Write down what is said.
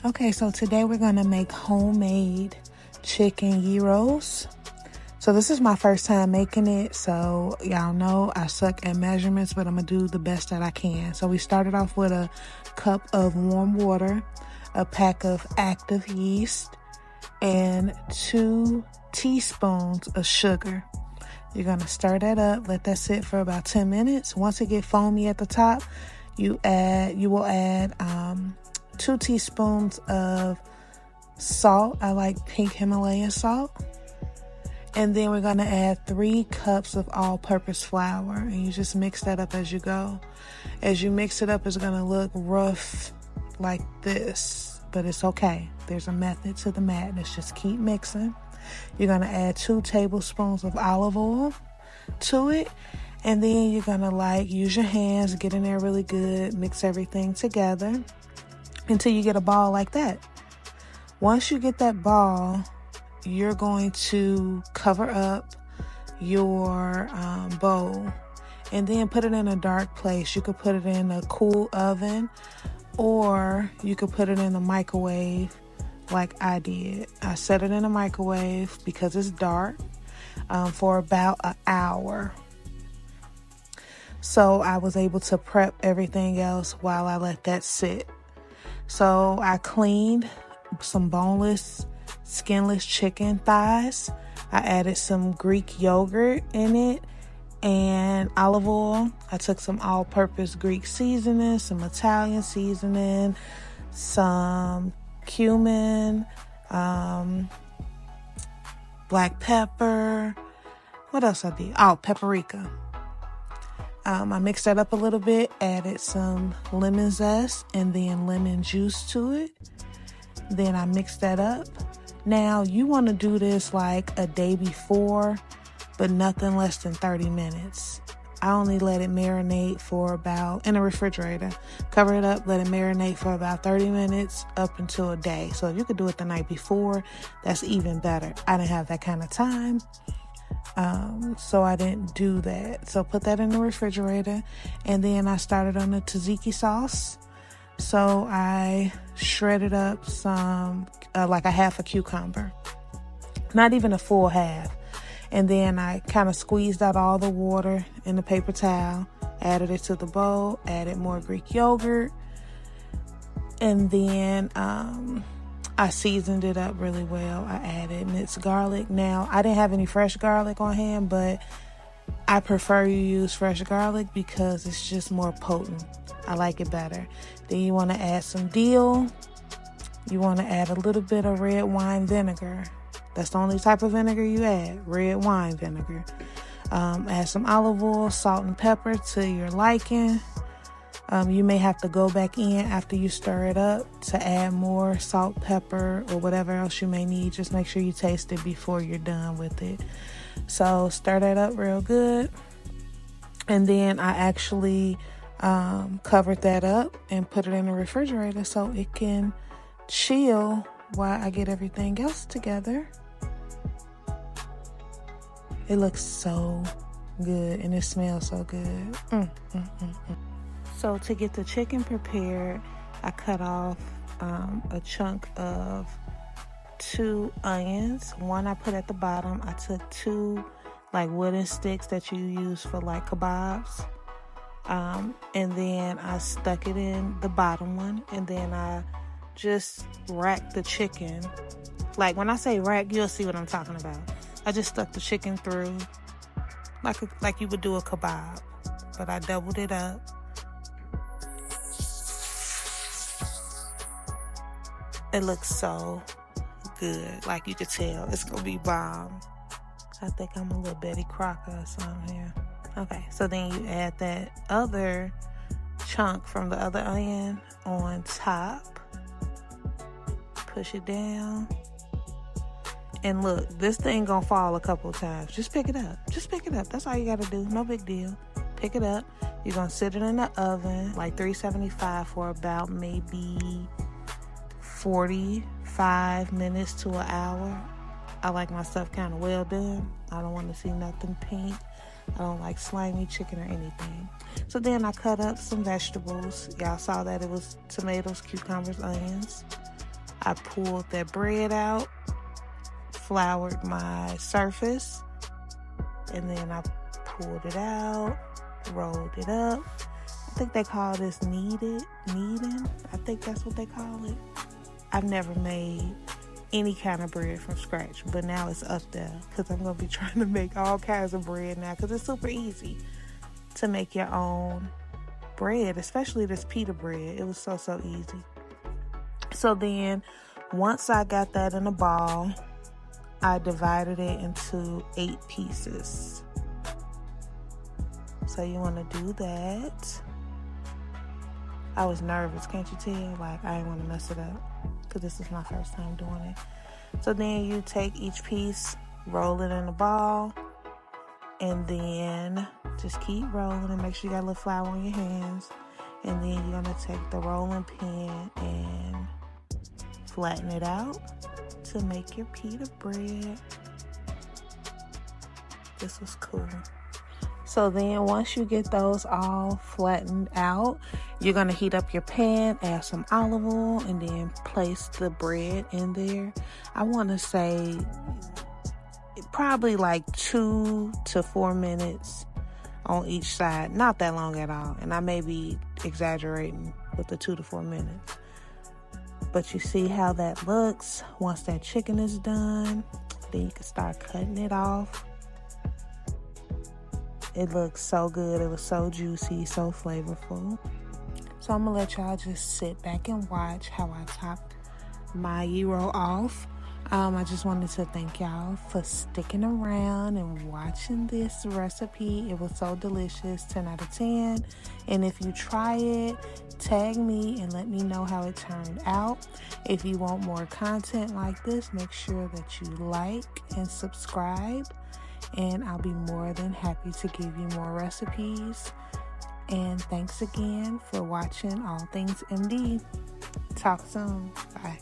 Okay, so today we're gonna make homemade chicken gyros. So this is my first time making it, so y'all know I suck at measurements, but I'm gonna do the best that I can. So we started off with a cup of warm water, a pack of active yeast, and 2 teaspoons of sugar. You're gonna stir that up, let that sit for about 10 minutes. Once it gets foamy at the top, you will add 2 teaspoons of salt. I like pink Himalayan salt. And then we're gonna add 3 cups of all-purpose flour, and you just mix that up as you go. As you mix it up, it's gonna look rough like this, but it's okay. There's a method to the madness. Just keep mixing. You're gonna add 2 tablespoons of olive oil to it, and then you're gonna use your hands, get in there really good, mix everything together until you get a ball like that. Once you get that ball, you're going to cover up your bowl and then put it in a dark place. You could put it in a cool oven, or you could put it in the microwave like I did. I set it in a microwave because it's dark for about an hour. So I was able to prep everything else while I let that sit. So I cleaned some boneless, skinless chicken thighs. I added some Greek yogurt in it and olive oil. I took some all-purpose Greek seasoning, some Italian seasoning, some cumin, black pepper. What else I did? Oh, paprika. I mixed that up a little bit, added some lemon zest and then lemon juice to it. Then I mixed that up. Now, you want to do this like a day before, but nothing less than 30 minutes. I only let it marinate for about, in the refrigerator. Cover it up, let it marinate for about 30 minutes up until a day. So if you could do it the night before, that's even better. I didn't have that kind of time, so I didn't do that. So put that in the refrigerator, and then I started on the tzatziki sauce. So I shredded up some, like a half a cucumber, not even a full half. And then I kind of squeezed out all the water in the paper towel, added it to the bowl, added more Greek yogurt, and then I seasoned it up really well. I added minced garlic. Now, I didn't have any fresh garlic on hand, but I prefer you use fresh garlic because it's just more potent. I like it better. Then you want to add some dill. You want to add a little bit of red wine vinegar. That's the only type of vinegar you add, red wine vinegar. Add some olive oil, salt, and pepper to your liking. You may have to go back in after you stir it up to add more salt, pepper, or whatever else you may need. Just make sure you taste it before you're done with it. So stir that up real good. And then I actually covered that up and put it in the refrigerator so it can chill while I get everything else together. It looks so good and it smells so good. So to get the chicken prepared, I cut off a chunk of 2 onions. One I put at the bottom. I took 2 like wooden sticks that you use for like kebabs. And then I stuck it in the bottom one, and then I just racked the chicken. Like when I say rack, you'll see what I'm talking about. I just stuck the chicken through like you would do a kebab, but I doubled it up. It looks so good. Like you could tell it's gonna be bomb. I think I'm a little Betty Crocker or something here. Okay, so then you add that other chunk from the other onion on top. Push it down. And look, this thing gonna fall a couple of times. Just pick it up. Just pick it up. That's all you gotta do. No big deal. Pick it up. You're gonna sit it in the oven, like 375 for about maybe 45 minutes to an hour. I like my stuff kind of well done. I don't want to see nothing pink. I don't like slimy chicken or anything. So then I cut up some vegetables. Y'all saw that it was tomatoes, cucumbers, onions. I pulled that bread out, floured my surface, and then I pulled it out, rolled it up. I think they call this kneading. I think that's what they call it. I've never made any kind of bread from scratch, but now it's up there because I'm going to be trying to make all kinds of bread now because it's super easy to make your own bread, especially this pita bread. It was so easy. So then once I got that in a ball, I divided it into 8 pieces. So you want to do that. I was nervous, can't you tell? Like, I didn't want to mess it up because this is my first time doing it. So then you take each piece, roll it in a ball, and then just keep rolling and make sure you got a little flour on your hands. And then you're going to take the rolling pin and flatten it out to make your pita bread. This was cool. So then once you get those all flattened out, you're going to heat up your pan, add some olive oil, and then place the bread in there. I want to say probably like 2 to 4 minutes on each side. Not that long at all. And I may be exaggerating with the 2 to 4 minutes. But you see how that looks. Once that chicken is done, then you can start cutting it off. It looks so good. It was so juicy, so flavorful. So I'm going to let y'all just sit back and watch how I topped my gyro off. I just wanted to thank y'all for sticking around and watching this recipe. It was so delicious, 10 out of 10. And if you try it, tag me and let me know how it turned out. If you want more content like this, make sure that you like and subscribe. And I'll be more than happy to give you more recipes. And thanks again for watching All Things MD. Talk soon. Bye.